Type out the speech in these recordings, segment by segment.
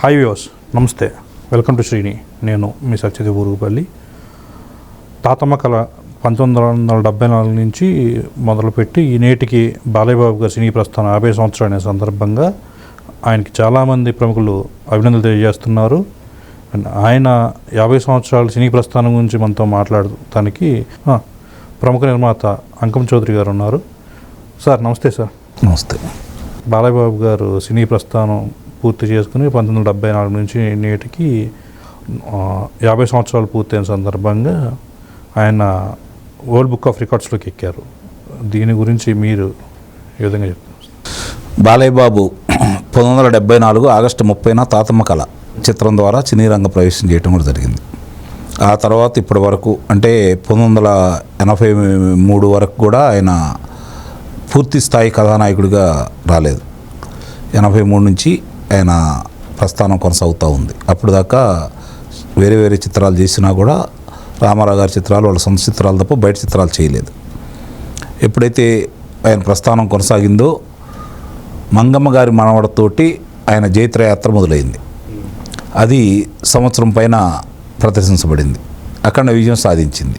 Hi viewers, నమస్తే. Welcome to Srini. నేను మీ సత్యదేవ్ ఊరుగుపల్లి. తాతమ్మ కళ 1974 నుంచి మొదలుపెట్టి ఈ నేటికి బాలయ్య బాబు గారి సినీ ప్రస్థానం 50 సంవత్సరాలు అనే సందర్భంగా ఆయనకి చాలామంది ప్రముఖులు అభినందనలు తెలియజేస్తున్నారు. ఆయన 50 సంవత్సరాల సినీ ప్రస్థానం గురించి మనతో మాట్లాడటానికి ప్రముఖ నిర్మాత అంకం చౌదరి గారు ఉన్నారు. సార్ నమస్తే. సార్ నమస్తే. బాలయ్య బాబు గారు సినీ ప్రస్థానం పూర్తి చేసుకుని 1974 నుంచి నేటికి 50 సంవత్సరాలు పూర్తయిన సందర్భంగా ఆయన వరల్డ్ బుక్ ఆఫ్ రికార్డ్స్లోకి ఎక్కారు. దీని గురించి మీరు ఏ విధంగా చెప్తారు? బాలయ్య బాబు 1974 ఆగస్టు 30న తాతమ్మ కళ చిత్రం ద్వారా సినీ రంగ ప్రవేశం చేయడం కూడా జరిగింది. ఆ తర్వాత ఇప్పటి వరకు అంటే 1983 వరకు కూడా ఆయన పూర్తి స్థాయి కథానాయకుడిగా రాలేదు. 83 నుంచి ఆయన ప్రస్థానం కొనసాగుతూ ఉంది. అప్పుడు దాకా వేరే వేరే చిత్రాలు చేసినా కూడా రామారావు గారి చిత్రాలు వాళ్ళ సొంత చిత్రాలు తప్ప బయట చిత్రాలు చేయలేదు. ఎప్పుడైతే ఆయన ప్రస్థానం కొనసాగిందో మంగమ్మ గారి మనవడతోటి ఆయన జైత్రయాత్ర మొదలైంది. అది సంవత్సరం పైన ప్రదర్శించబడింది, అఖండ విజయం సాధించింది.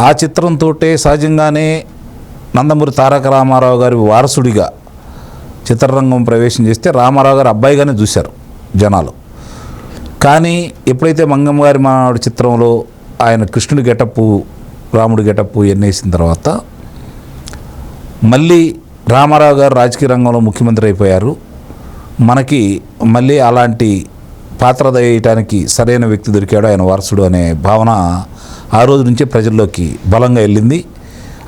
ఆ చిత్రంతో సహజంగానే నందమూరి తారక రామారావు గారి వారసుడిగా చిత్రరంగం ప్రవేశం చేస్తే రామారావు గారి అబ్బాయిగానే చూశారు జనాలు. కానీ ఎప్పుడైతే మంగమ్మ గారి మనవడి చిత్రంలో ఆయన కృష్ణుడి గెటప్పు, రాముడి గెటప్పు ఎన్నేసిన తర్వాత మళ్ళీ రామారావు గారు రాజకీయ రంగంలో ముఖ్యమంత్రి అయిపోయారు. మనకి మళ్ళీ అలాంటి పాత్ర వేయటానికి సరైన వ్యక్తి దొరికాడు ఆయన వారసుడు అనే భావన ఆ రోజు నుంచే ప్రజల్లోకి బలంగా వెళ్ళింది.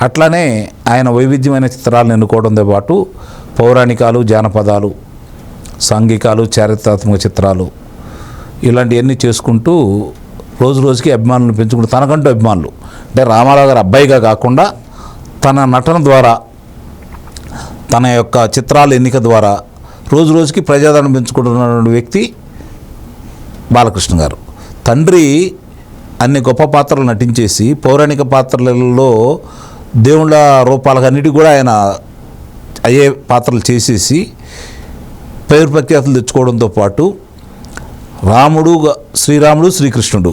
అట్లానే ఆయన వైవిధ్యమైన చిత్రాలను ఎన్నుకోవడంతో పాటు పౌరాణికాలు, జానపదాలు, సాంఘికాలు, చారిత్రాత్మక చిత్రాలు ఇలాంటివన్నీ చేసుకుంటూ రోజు రోజుకి అభిమానులను పెంచుకుంటూ తనకంటూ అభిమానులు అంటే రామారావు గారి అబ్బాయిగా కాకుండా తన నటన ద్వారా, తన యొక్క చిత్రాల ఎన్నిక ద్వారా రోజు రోజుకి ప్రజాదరణ పెంచుకుంటున్న వ్యక్తి బాలకృష్ణ గారు. తండ్రి అన్ని గొప్ప పాత్రలు నటించేసి పౌరాణిక పాత్రలలో దేవుళ్ళ రూపాలకన్నిటికీ కూడా ఆయన అయ్యే పాత్రలు చేసేసి పేరు ప్రఖ్యాతులు తెచ్చుకోవడంతో పాటు రాముడు, శ్రీరాముడు, శ్రీకృష్ణుడు,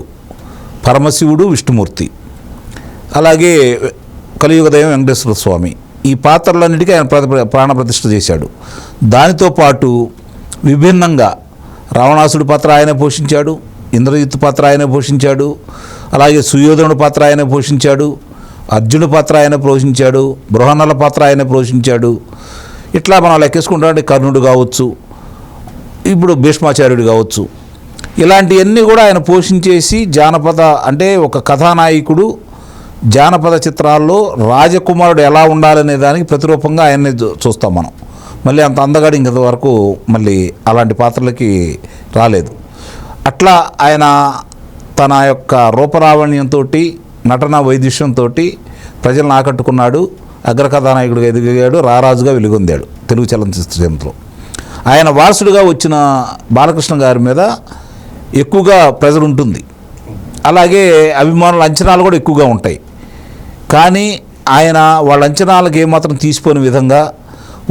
పరమశివుడు, విష్ణుమూర్తి, అలాగే కలియుగ దైవం వెంకటేశ్వర స్వామి, ఈ పాత్రలన్నిటికీ ఆయన ప్రాణప్రతిష్ఠ చేశాడు. దానితో పాటు విభిన్నంగా రావణాసుడి పాత్ర ఆయనే పోషించాడు, ఇంద్రజిత్తు పాత్ర ఆయనే పోషించాడు, అలాగే సుయోధనుడి పాత్ర ఆయనే పోషించాడు, అర్జునుడి పాత్ర ఆయన పోషించాడు, బృహన్నల పాత్ర ఆయన పోషించాడు. ఇట్లా మనం లెక్కేసుకుంటే కర్ణుడు కావచ్చు, ఇప్పుడు భీష్మాచార్యుడు కావచ్చు, ఇలాంటివన్నీ కూడా ఆయన పోషించేసి జానపద అంటే ఒక కథానాయకుడు జానపద చిత్రాల్లో రాజకుమారుడు ఎలా ఉండాలనే దానికి ప్రతిరూపంగా ఆయన్ని చూస్తాం మనం. మళ్ళీ అంత అందగాడు ఇంతవరకు మళ్ళీ అలాంటి పాత్రలకి రాలేదు. అట్లా ఆయన తన యొక్క రూపరావణ్యంతో, నటన వైదుష్యంతో ప్రజలను ఆకట్టుకున్నాడు. అగ్రకథానాయకుడిగా ఎదిగాడు, రారాజుగా వెలుగొందాడు తెలుగు చలనచిత్రంలో. ఆయన వారసుడిగా వచ్చిన బాలకృష్ణ గారి మీద ఎక్కువగా ప్రెజర్ ఉంటుంది, అలాగే అభిమానుల అంచనాలు కూడా ఎక్కువగా ఉంటాయి. కానీ ఆయన వాళ్ళ అంచనాలకు ఏమాత్రం తీసిపోని విధంగా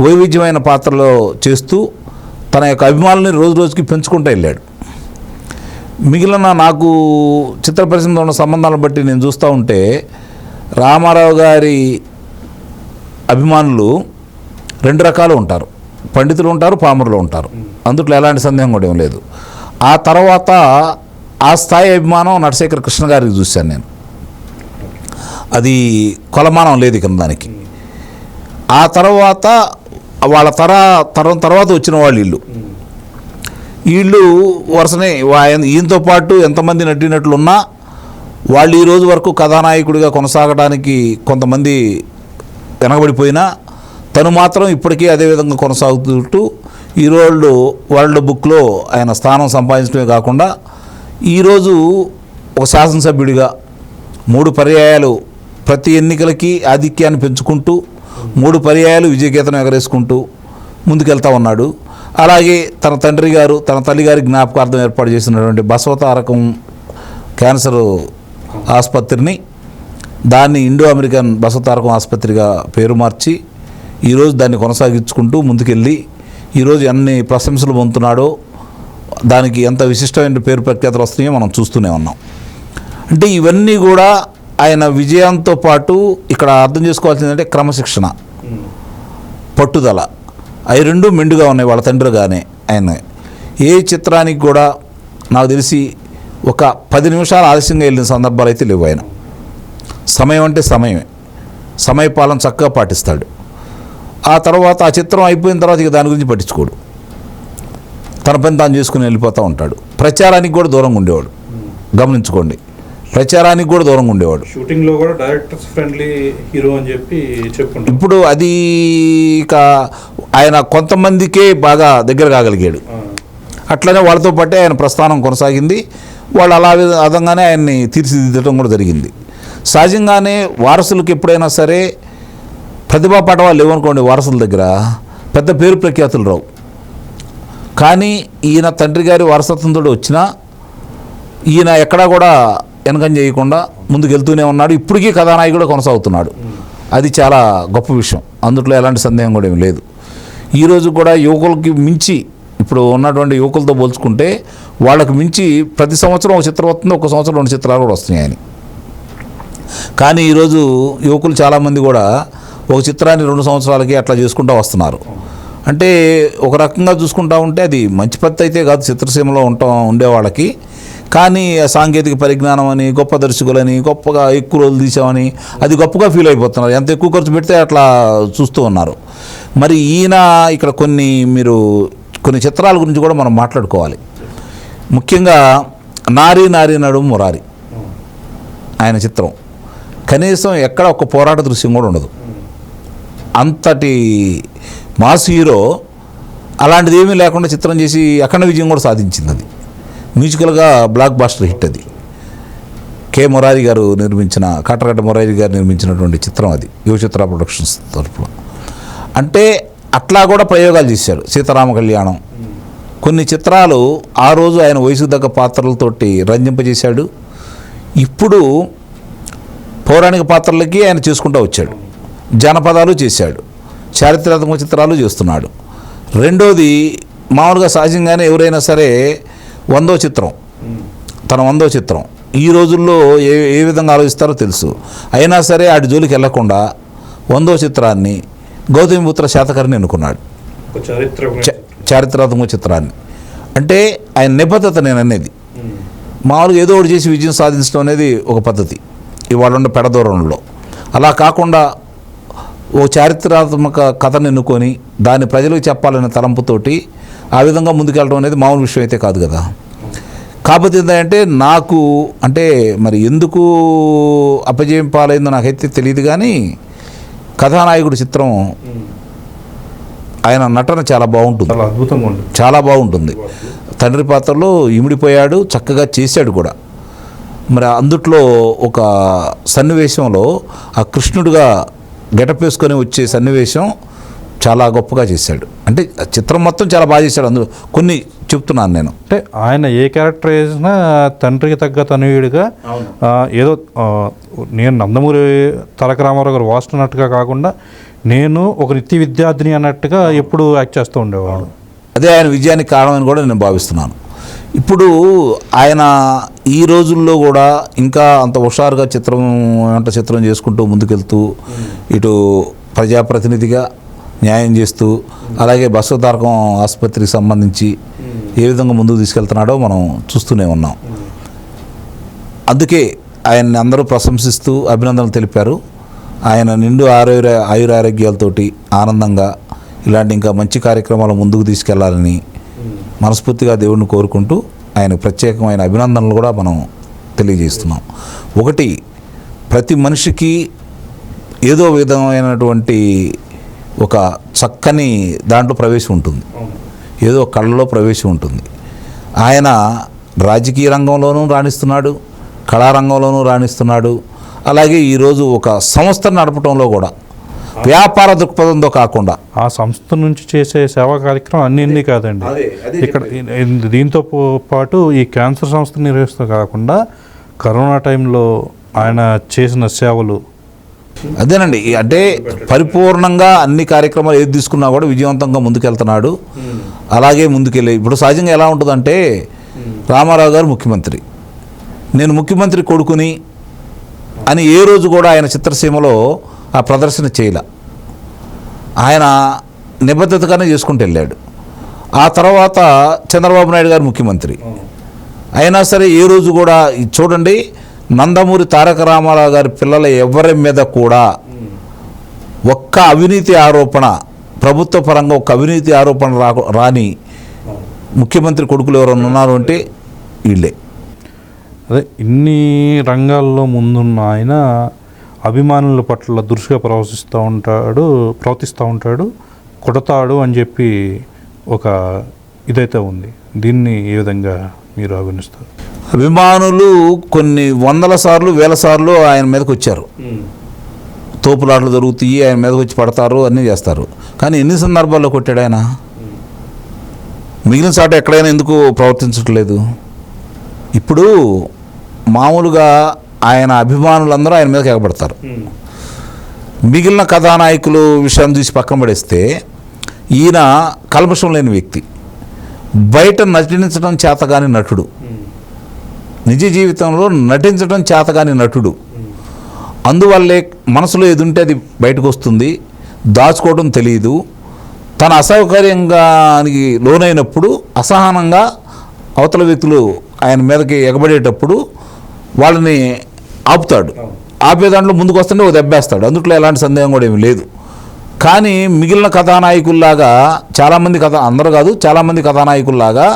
వైవిధ్యమైన పాత్రలో చేస్తూ తన యొక్క అభిమానుల్ని రోజు రోజుకి పెంచుకుంటూ వెళ్ళాడు. మిగిలిన నాకు చిత్ర పరిశ్రమలో ఉన్న సంబంధాలను బట్టి నేను చూస్తూ ఉంటే రామారావు గారి అభిమానులు 2 రకాలు ఉంటారు. పండితులు ఉంటారు, పామరులు ఉంటారు. అందుట్లో ఎలాంటి సందేహం కూడా ఏం లేదు. ఆ తర్వాత ఆ స్థాయి అభిమానం నటశేఖర కృష్ణ గారికి చూశాను నేను. అది కొలమానం లేదు ఇక దానికి. ఆ తర్వాత వాళ్ళ తరం తర్వాత వచ్చిన వాళ్ళు వీళ్ళు వరుసనే ఈయనతో పాటు ఎంతమంది నటినట్లున్నా వాళ్ళు ఈ రోజు వరకు కథానాయకుడిగా కొనసాగడానికి కొంతమంది వెనకబడిపోయినా తను మాత్రం ఇప్పటికీ అదేవిధంగా కొనసాగుతూ ఈరోజు వరల్డ్ బుక్లో ఆయన స్థానం సంపాదించడమే కాకుండా ఈరోజు ఒక శాసనసభ్యుడిగా 3 పర్యాయాలు ప్రతి ఎన్నికలకి ఆధిక్యాన్ని పెంచుకుంటూ 3 పర్యాయాలు విజయకేతనం ఎగరేసుకుంటూ ముందుకెళ్తూ ఉన్నాడు. అలాగే తన తండ్రి గారు, తన తల్లి గారి జ్ఞాపకార్థం ఏర్పాటు చేసినటువంటి బసవతారకం క్యాన్సర్ ఆసుపత్రిని దాన్ని ఇండో అమెరికన్ బసవతారకం ఆసుపత్రిగా పేరు మార్చి ఈరోజు దాన్ని కొనసాగించుకుంటూ ముందుకెళ్ళి ఈరోజు అన్ని ప్రశంసలు పొందుతున్నాడో దానికి ఎంత విశిష్టమైన పేరు ప్రఖ్యాతలు వస్తున్నాయో మనం చూస్తూనే ఉన్నాం. అంటే ఇవన్నీ కూడా ఆయన విజయంతో పాటు ఇక్కడ అర్థం చేసుకోవాల్సిందంటే క్రమశిక్షణ, పట్టుదల, అవి రెండు మెండుగా ఉన్నాయి వాళ్ళ తండ్రిగానే. ఆయన ఏ చిత్రానికి కూడా నాకు తెలిసి ఒక 10 నిమిషాలు ఆలస్యంగా వెళ్ళిన సందర్భాలు అయితే లేవు. ఆయన సమయం అంటే సమయమే, సమయపాలన చక్కగా పాటిస్తాడు. ఆ తర్వాత ఆ చిత్రం అయిపోయిన తర్వాత ఇక దాని గురించి పట్టించుకోడు, తన పని తాను చేసుకుని వెళ్ళిపోతూ ఉంటాడు. ప్రచారానికి కూడా దూరంగా ఉండేవాడు, గమనించుకోండి, ప్రచారానికి కూడా దూరంగా ఉండేవాడు. షూటింగ్లో కూడా డైరెక్టర్స్ ఫ్రెండ్లీ హీరో అని చెప్పి చెప్పుకుంటారు. ఇప్పుడు అది ఇక ఆయన కొంతమందికే బాగా దగ్గర కాగలిగాడు. అట్లనే వాళ్ళతో పాటే ఆయన ప్రస్థానం కొనసాగింది. వాళ్ళు అలా విధంగానే ఆయన్ని తీర్చిదిద్దడం కూడా జరిగింది. సహజంగానే వారసులకు ఎప్పుడైనా సరే ప్రతిభా పటవాళ్ళు లేవనుకోండి, వారసుల దగ్గర పెద్ద పేరు ప్రఖ్యాతులు రావు. కానీ ఈయన తండ్రి గారి వారసత్వంతో వచ్చినా ఈయన ఎక్కడా కూడా వెనకం చేయకుండా ముందుకెళ్తూనే ఉన్నాడు. ఇప్పటికీ కథానాయకుడు కొనసాగుతున్నాడు. అది చాలా గొప్ప విషయం, అందులో ఎలాంటి సందేహం కూడా ఏమి లేదు. ఈరోజు కూడా యువకులకి మించి, ఇప్పుడు ఉన్నటువంటి యువకులతో పోల్చుకుంటే వాళ్ళకు మించి ప్రతి సంవత్సరం ఒక చిత్రం వస్తుంది, ఒక సంవత్సరం 2 చిత్రాలు కూడా వస్తున్నాయి ఆయన. కానీ ఈరోజు యువకులు చాలామంది కూడా ఒక చిత్రాన్ని 2 సంవత్సరాలకి అట్లా చేసుకుంటూ వస్తున్నారు. అంటే ఒక రకంగా చూసుకుంటా ఉంటే అది మంచి పద్ధతి అయితే కాదు చిత్రసీమలో ఉండేవాళ్ళకి. కానీ సాంకేతిక పరిజ్ఞానం అని, గొప్ప దర్శకులని, గొప్పగా ఎక్కువ రోజులు తీసామని అది గొప్పగా ఫీల్ అయిపోతున్నారు. ఎంత ఎక్కువ ఖర్చు పెడితే అట్లా చూస్తూ ఉన్నారు. మరి ఈయన ఇక్కడ కొన్ని చిత్రాల గురించి కూడా మనం మాట్లాడుకోవాలి. ముఖ్యంగా నారీ నారీ నడుము మురారి ఆయన చిత్రం కనీసం ఎక్కడ ఒక పోరాట దృశ్యం కూడా ఉండదు. అంతటి మాస్ హీరో అలాంటిది ఏమీ లేకుండా చిత్రం చేసి అఖండ విజయం కూడా సాధించింది. అది మ్యూజికల్గా బ్లాక్ బాస్టర్ హిట్. అది కాటరగడ్డ మురారి గారు నిర్మించినటువంటి చిత్రం. అది యువ చిత్ర ప్రొడక్షన్స్ తరఫున. అంటే అట్లా కూడా ప్రయోగాలు చేశాడు. సీతారామ కళ్యాణం, కొన్ని చిత్రాలు ఆ రోజు ఆయన వయసుకు తగ్గ పాత్రలతోటి రంజింపజేశాడు. ఇప్పుడు పౌరాణిక పాత్రలకి ఆయన చేసుకుంటూ వచ్చాడు. జానపదాలు చేశాడు, చారిత్రాత్మక చిత్రాలు చేస్తున్నాడు. రెండోది మామూలుగా సహజంగానే ఎవరైనా సరే 100వ చిత్రం, తన 100వ చిత్రం ఈ రోజుల్లో ఏ విధంగా ఆలోచిస్తారో తెలుసు. అయినా సరే ఆడి జోలికి వెళ్లకుండా 100వ చిత్రాన్ని గౌతమిపుత్ర శాతకర్ణి ఎన్నుకున్నాడు, చారిత్రాత్మక చిత్రాన్ని. అంటే ఆయన నిబద్ధత నేను అనేది. మామూలుగా ఏదో ఒకటి చేసి విజయం సాధించడం అనేది ఒక పద్ధతి ఇవాళ ఉన్న పెడదూరంలో. అలా కాకుండా ఓ చారిత్రాత్మక కథను ఎన్నుకొని దాన్ని ప్రజలకు చెప్పాలనే తలంపుతోటి ఆ విధంగా ముందుకెళ్ళడం అనేది మామూలు విషయం అయితే కాదు కదా. కాకపోతే ఏంటంటే నాకు అంటే మరి ఎందుకు అపజయం పాలైందో నాకైతే తెలియదు. కానీ కథానాయకుడు చిత్రం ఆయన నటన చాలా బాగుంటుంది, అద్భుతంగా ఉంటుంది, చాలా బాగుంటుంది. తండ్రి పాత్రలో ఇమిడిపోయాడు, చక్కగా చేశాడు కూడా. మరి అందుట్లో ఒక సన్నివేశంలో ఆ కృష్ణుడిగా గెటప్ వేసుకొని వచ్చే సన్నివేశం చాలా గొప్పగా చేశాడు. అంటే చిత్రం మొత్తం చాలా బాగా చేశాడు. అందులో కొన్ని చెప్తున్నాను నేను. అంటే ఆయన ఏ క్యారెక్టర్ వేసినా తండ్రికి తగ్గ తనయుడిగా ఏదో నేను నందమూరి తారక రామారావు గారు వాస్తున్నట్టుగా కాకుండా నేను ఒక నిత్య విద్యార్థిని అన్నట్టుగా ఎప్పుడు యాక్ట్ చేస్తూ ఉండేవాడు. అదే ఆయన విజయానికి కారణమని కూడా నేను భావిస్తున్నాను. ఇప్పుడు ఆయన ఈ రోజుల్లో కూడా ఇంకా అంత హుషారుగా చిత్రం చేసుకుంటూ ముందుకెళ్తూ ఇటు ప్రజాప్రతినిధిగా న్యాయం చేస్తూ అలాగే బసవతారకం ఆసుపత్రికి సంబంధించి ఏ విధంగా ముందుకు తీసుకెళ్తున్నాడో మనం చూస్తూనే ఉన్నాం. అందుకే ఆయన్ని అందరూ ప్రశంసిస్తూ అభినందనలు తెలిపారు. ఆయన నిండు ఆయురారోగ్యాలతోటి ఆనందంగా ఇలాంటి ఇంకా మంచి కార్యక్రమాలు ముందుకు తీసుకెళ్లాలని మనస్ఫూర్తిగా దేవుడిని కోరుకుంటూ ఆయన ప్రత్యేకమైన అభినందనలు కూడా మనం తెలియజేస్తున్నాం. ఒకటి, ప్రతి మనిషికి ఏదో విధమైనటువంటి ఒక చక్కని దాంట్లో ప్రవేశం ఉంటుంది, ఏదో కళలో ప్రవేశం ఉంటుంది. ఆయన రాజకీయ రంగంలోనూ రాణిస్తున్నాడు, కళారంగంలోనూ రాణిస్తున్నాడు. అలాగే ఈరోజు ఒక సంస్థను నడపడంలో కూడా వ్యాపార దృక్పథంతో కాకుండా ఆ సంస్థ నుంచి చేసే సేవా కార్యక్రమం అన్నీ కాదండి. ఇక్కడ దీంతో పాటు ఈ క్యాన్సర్ సంస్థ నిర్వహిస్తూ కాకుండా కరోనా టైంలో ఆయన చేసిన సేవలు అదేనండి, అంటే పరిపూర్ణంగా అన్ని కార్యక్రమాలు ఏది తీసుకున్నా కూడా విజయవంతంగా ముందుకెళ్తున్నాడు. అలాగే ముందుకెళ్ళి ఇప్పుడు సహజంగా ఎలా ఉంటుందంటే, రామారావు గారు ముఖ్యమంత్రి, నేను ముఖ్యమంత్రి కొడుకుని అని ఏ రోజు కూడా ఆయన చిత్రసీమలో ఆ ప్రదర్శన చేయలే. ఆయన నిబద్ధతగానే చేసుకుంటూ వెళ్ళాడు. ఆ తర్వాత చంద్రబాబు నాయుడు గారు ముఖ్యమంత్రి అయినా సరే ఏ రోజు కూడా చూడండి, నందమూరి తారక రామారావు గారి పిల్లల ఎవరి మీద కూడా ఒక్క అవినీతి ఆరోపణ, ప్రభుత్వ పరంగా ఒక అవినీతి ఆరోపణ రాని ముఖ్యమంత్రి కొడుకులు ఎవరైనా ఉన్నారు అంటే వీళ్ళే. అదే ఇన్ని రంగాల్లో ముందున్న ఆయన అభిమానుల పట్ల దురుసుగా ప్రవర్తిస్తూ ఉంటాడు, కొడతాడు అని చెప్పి ఒక ఇదైతే ఉంది. దీన్ని ఏ విధంగా మీరు అభివర్ణిస్తారు? అభిమానులు కొన్ని వందల సార్లు వేల సార్లు ఆయన మీదకి వచ్చారు, తోపులాటలు జరుగుతాయి, ఆయన మీదకి వచ్చి పడతారు, అన్నీ చేస్తారు. కానీ ఎన్ని సందర్భాల్లో కొట్టాడు ఆయన? మిగిలిన చోట ఎక్కడైనా ఎందుకు ప్రవర్తించట్లేదు? ఇప్పుడు మామూలుగా ఆయన అభిమానులందరూ ఆయన మీదకి ఎగబడతారు. మిగిలిన కథానాయకులు విషయం తీసి పక్కన పడేస్తే, ఈయన కల్మషం లేని వ్యక్తి, బయట నటించడం చేతగాని నటుడు, నిజ జీవితంలో నటించడం చేతగాని నటుడు. అందువల్లే మనసులో ఏది ఉంటే అది బయటకు వస్తుంది, దాచుకోవడం తెలియదు. తన అసౌకర్యంగానికి లోనైనప్పుడు అసహనంగా అవతల వ్యక్తులు ఆయన మీదకి ఎగబడేటప్పుడు వాళ్ళని ఆపుతాడు. ఆపే దాంట్లో ముందుకు వస్తుంటే ఒక దెబ్బేస్తాడు. అందుట్లో ఎలాంటి సందేహం కూడా ఏమీ లేదు. కానీ మిగిలిన కథానాయకుల్లాగా చాలామంది అందరూ కాదు, చాలామంది కథానాయకుల్లాగా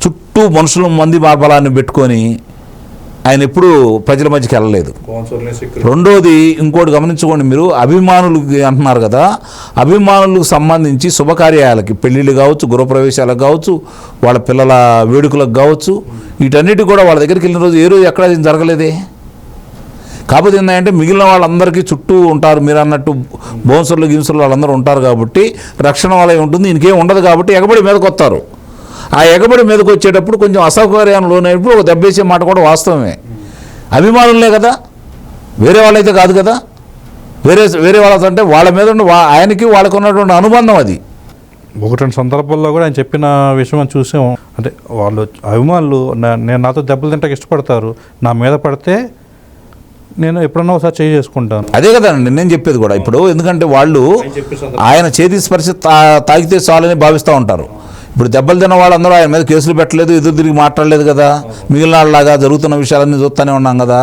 చుట్టూ మనుషుల మంది మార్బలాన్ని పెట్టుకొని ఆయన ఎప్పుడూ ప్రజల మధ్యకి వెళ్ళలేదు. రెండోది ఇంకోటి గమనించుకోండి, మీరు అభిమానులు అంటున్నారు కదా, అభిమానులకు సంబంధించి శుభకార్యాలకి, పెళ్ళిళ్ళు కావచ్చు, గృహప్రవేశాలకు కావచ్చు, వాళ్ళ పిల్లల వేడుకలకు కావచ్చు, వీటన్నిటి కూడా వాళ్ళ దగ్గరికి వెళ్ళిన రోజు ఏ రోజు ఎక్కడ జరగలేదే. కాకపోతే ఏంటంటే మిగిలిన వాళ్ళందరికీ చుట్టూ ఉంటారు, మీరు అన్నట్టు బౌన్సర్లు గిన్సర్లు వాళ్ళందరూ ఉంటారు కాబట్టి రక్షణ వలయం ఉంటుంది, ఇంకేం ఉండదు కాబట్టి ఎగబడి మీదకి వస్తారు. ఆ ఎగబడి మీదకి వచ్చేటప్పుడు కొంచెం అసౌకర్యాన్ని లోనైనప్పుడు ఒక దెబ్బేసే మాట కూడా వాస్తవమే. అభిమానులే కదా, వేరే వాళ్ళైతే కాదు కదా. వేరే వాళ్ళతో అంటే వాళ్ళ మీద ఆయనకి వాళ్ళకు ఉన్నటువంటి అనుబంధం అది. ఒకటి రెండు సందర్భాల్లో కూడా ఆయన చెప్పిన విషయం చూసాం. అంటే వాళ్ళు అభిమానులు నేను నాతో దెబ్బలు తింటాకి ఇష్టపడతారు, నా మీద పడితే నేను ఎప్పుడన్నా ఒకసారి చేసుకుంటాను. అదే కదండి నేను చెప్పేది కూడా. ఇప్పుడు ఎందుకంటే వాళ్ళు ఆయన చేతి స్పర్శ తాగితే చాలని భావిస్తూ ఉంటారు. ఇప్పుడు దెబ్బలు తిన్న వాళ్ళందరూ ఆయన మీద కేసులు పెట్టలేదు, ఎదురు తిరిగి మాట్లాడలేదు కదా. మిగిలిన వాళ్ళలాగా జరుగుతున్న విషయాలన్నీ చూస్తూనే ఉన్నాం కదా.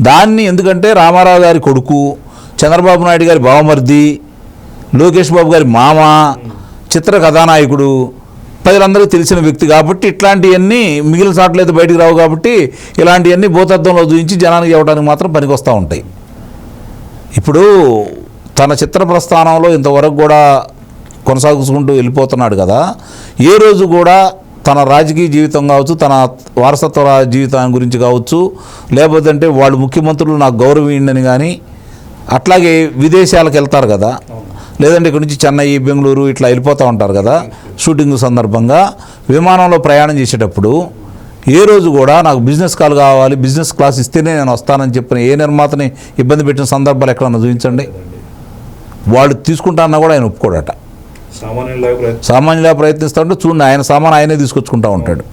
దాన్ని ఎందుకంటే రామారావు గారి కొడుకు, చంద్రబాబు నాయుడు గారి బావమర్ది, లోకేష్ బాబు గారి మామ, చిత్ర కథానాయకుడు, ప్రజలందరికీ తెలిసిన వ్యక్తి కాబట్టి ఇట్లాంటివన్నీ మిగిలిన చాట్లు అయితే బయటికి రావు కాబట్టి ఇలాంటివన్నీ భూతత్వంలో చూపించి జనానికి ఇవ్వడానికి మాత్రం పనికొస్తూ ఉంటాయి. ఇప్పుడు తన చిత్ర ప్రస్థానంలో ఇంతవరకు కూడా కొనసాగుకుంటూ వెళ్ళిపోతున్నాడు కదా. ఏ రోజు కూడా తన రాజకీయ జీవితం కావచ్చు, తన వారసత్వ జీవితం గురించి కావచ్చు, లేకపోతే అంటే వాళ్ళు ముఖ్యమంత్రులు నాకు గౌరవీయండి కానీ, అట్లాగే విదేశాలకు వెళ్తారు కదా, లేదంటే ఇక్కడ నుంచి చెన్నై, బెంగళూరు ఇట్లా వెళ్ళిపోతూ ఉంటారు కదా షూటింగ్ సందర్భంగా. విమానంలో ప్రయాణం చేసేటప్పుడు ఏ రోజు కూడా నాకు బిజినెస్ కాల్ కావాలి, బిజినెస్ క్లాస్ ఇస్తేనే నేను వస్తానని చెప్పిన ఏ నిర్మాతని ఇబ్బంది పెట్టిన సందర్భాలు ఎక్కడన్నా చూపించండి. వాళ్ళు తీసుకుంటారన్నా కూడా ఆయన ఒప్పుకోడట. సామాన్యులా ప్రయత్నిస్తాడు. చూడండి, ఆయన సామాన్ ఆయనే తీసుకొచ్చుకుంటూ ఉంటాడు.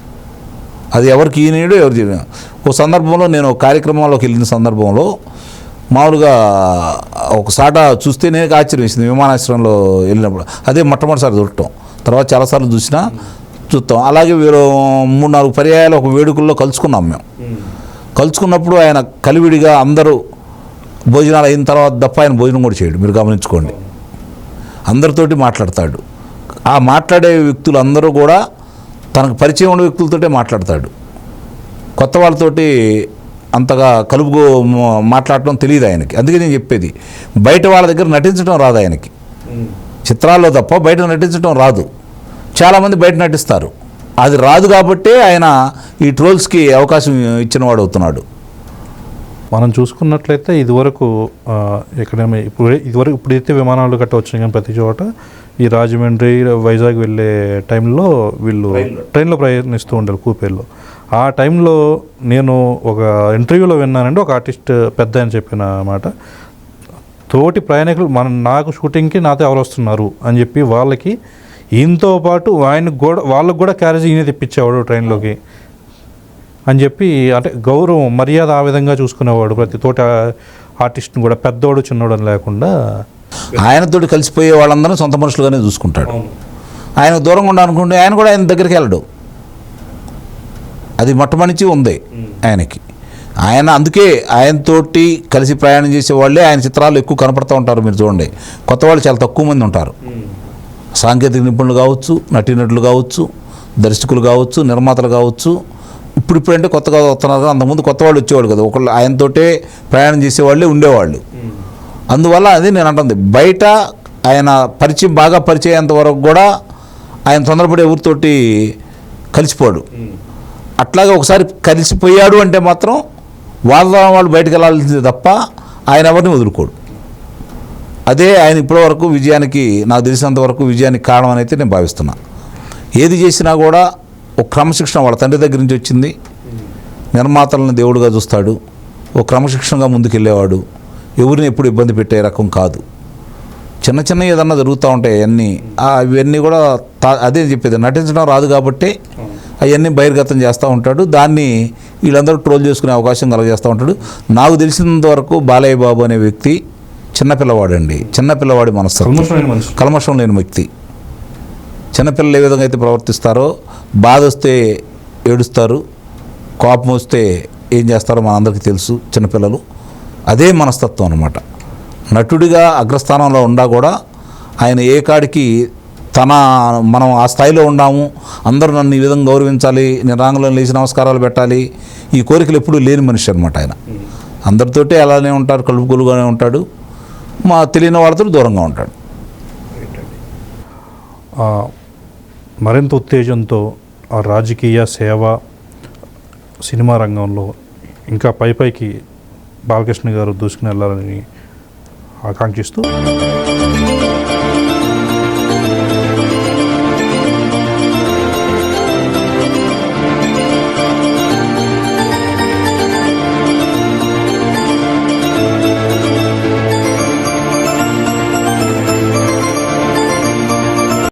అది ఎవరికి ఈయనడు ఎవరు చేయడు. ఓ సందర్భంలో నేను కార్యక్రమంలోకి వెళ్ళిన సందర్భంలో మామూలుగా ఒక సాట చూస్తే నేను ఆశ్చర్యం వేసింది. విమానాశ్రయంలో వెళ్ళినప్పుడు అదే మొట్టమొదటిసారి దొరకటం, తర్వాత చాలాసార్లు చూస్తాం. అలాగే 3-4 పర్యాయాలు ఒక వేడుకల్లో కలుసుకున్నాం మేము. కలుసుకున్నప్పుడు ఆయన కలివిడిగా అందరూ భోజనాలు అయిన తర్వాత తప్ప ఆయన భోజనం కూడా చేయడు. మీరు గమనించుకోండి, అందరితోటి మాట్లాడతాడు. ఆ మాట్లాడే వ్యక్తులు అందరూ కూడా తనకు పరిచయం ఉన్న వ్యక్తులతోటే మాట్లాడతాడు. కొత్త వాళ్ళతోటి అంతగా కలుపుకో మాట్లాడటం తెలియదు ఆయనకి. అందుకే నేను చెప్పేది, బయట వాళ్ళ దగ్గర నటించడం రాదు ఆయనకి. చిత్రాల్లో తప్ప బయట నటించడం రాదు. చాలామంది బయట నటిస్తారు, అది రాదు కాబట్టే ఆయన ఈ ట్రోల్స్కి అవకాశం ఇచ్చినవాడు అవుతున్నాడు. మనం చూసుకున్నట్లయితే ఇదివరకు ఎక్కడైనా ఇప్పుడైతే విమానాలు గట్ట వచ్చినాయి, కానీ ప్రతి చోట ఈ రాజమండ్రి, వైజాగ్ వెళ్ళే టైంలో వీళ్ళు ట్రైన్లో ప్రయాణిస్తూ ఉంటారు కూపేల్లో. ఆ టైంలో నేను ఒక ఇంటర్వ్యూలో విన్నానండి, ఒక ఆర్టిస్ట్ పెద్ద అని చెప్పిన మాట, తోటి ప్రయాణికులు నాకు షూటింగ్కి నాతో ఎవరు వస్తున్నారు అని చెప్పి వాళ్ళకి ఈయనతో పాటు ఆయనకు కూడా వాళ్ళకు కూడా క్యారేజ్ ఈయన తెప్పించేవాడు ట్రైన్లోకి అని చెప్పి, అంటే గౌరవం మర్యాద ఆ విధంగా చూసుకునేవాడు ప్రతి తోటి ఆర్టిస్ట్ని కూడా, పెద్దోడు చిన్నోడు అని లేకుండా. ఆయనతోటి కలిసిపోయే వాళ్ళందరూ సొంత మనుషులుగానే చూసుకుంటాడు. ఆయన దూరంగా ఉండాలనుకుంటే ఆయన కూడా ఆయన దగ్గరికి వెళ్ళడు. అది మొట్టమొదటి ఉంది ఆయనకి. ఆయన అందుకే ఆయనతోటి కలిసి ప్రయాణం చేసే వాళ్ళే ఆయన చిత్రాలు ఎక్కువ కనపడుతూ ఉంటారు. మీరు చూడండి, కొత్త వాళ్ళు చాలా తక్కువ మంది ఉంటారు. సాంకేతిక నిపుణులు కావచ్చు, నటీనటులు కావచ్చు, దర్శకులు కావచ్చు, నిర్మాతలు కావచ్చు. ఇప్పుడంటే కొత్తగా వస్తున్నారు. అంతకుముందు కొత్త వాళ్ళు వచ్చేవాళ్ళు కదా, ఒకళ్ళు ఆయనతోటే ప్రయాణం చేసేవాళ్ళే ఉండేవాళ్ళు. అందువల్ల అది నేను అంటుంది, బయట ఆయన బాగా పరిచయంత వరకు కూడా ఆయన తొందరపడి ఎవరితోటి కలిసిపోడు. అట్లాగే ఒకసారి కలిసిపోయాడు అంటే మాత్రం వాళ్ళు బయటకు వెళ్ళాల్సింది తప్ప ఆయన ఎవరిని వదులుకోడు. అదే ఆయన ఇప్పటివరకు విజయానికి, నాకు తెలిసినంత వరకు విజయానికి కారణం అని అయితే నేను భావిస్తున్నా. ఏది చేసినా కూడా ఒక క్రమశిక్షణ వాళ్ళ తండ్రి దగ్గర నుంచి వచ్చింది. నిర్మాతలను దేవుడిగా చూస్తాడు, ఒక క్రమశిక్షణగా ముందుకెళ్ళేవాడు, ఎవరిని ఎప్పుడు ఇబ్బంది పెట్టే రకం కాదు. చిన్న చిన్న ఏదన్నా జరుగుతూ ఉంటాయి ఇవన్నీ కూడా అదే చెప్పేది, నటించడం రాదు కాబట్టి అవన్నీ బహిర్గతం చేస్తూ ఉంటాడు. దాన్ని వీళ్ళందరూ ట్రోల్ చేసుకునే అవకాశం కలగజేస్తూ ఉంటాడు. నాకు తెలిసినంత వరకు బాలయ్య బాబు అనే వ్యక్తి చిన్నపిల్లవాడండి, చిన్నపిల్లవాడి మనస్తత్వం, కల్మషం లేని వ్యక్తి. చిన్నపిల్లలు ఏ విధంగా అయితే ప్రవర్తిస్తారో, బాధ వస్తే ఏడుస్తారు, కోపం వస్తే ఏం చేస్తారో మనందరికీ తెలుసు. చిన్నపిల్లలు అదే మనస్తత్వం అన్నమాట. నటుడిగా అగ్రస్థానంలో ఉండా కూడా ఆయన ఏ కాడికి మనం ఆ స్థాయిలో ఉన్నాము, అందరూ నన్ను ఈ విధంగా గౌరవించాలి, నేను రాంగులో లేచి నమస్కారాలు పెట్టాలి, ఈ కోరికలు ఎప్పుడూ లేని మనిషి అనమాట ఆయన. అందరితోటే అలానే ఉంటాడు, కలుపుగోలుగానే ఉంటాడు, తెలియని వాళ్ళతో దూరంగా ఉంటాడు. మరింత ఉత్తేజంతో ఆ రాజకీయ సేవ, సినిమా రంగంలో ఇంకా పైకి బాలకృష్ణ గారు దూసుకుని వెళ్ళాలని ఆకాంక్షిస్తూ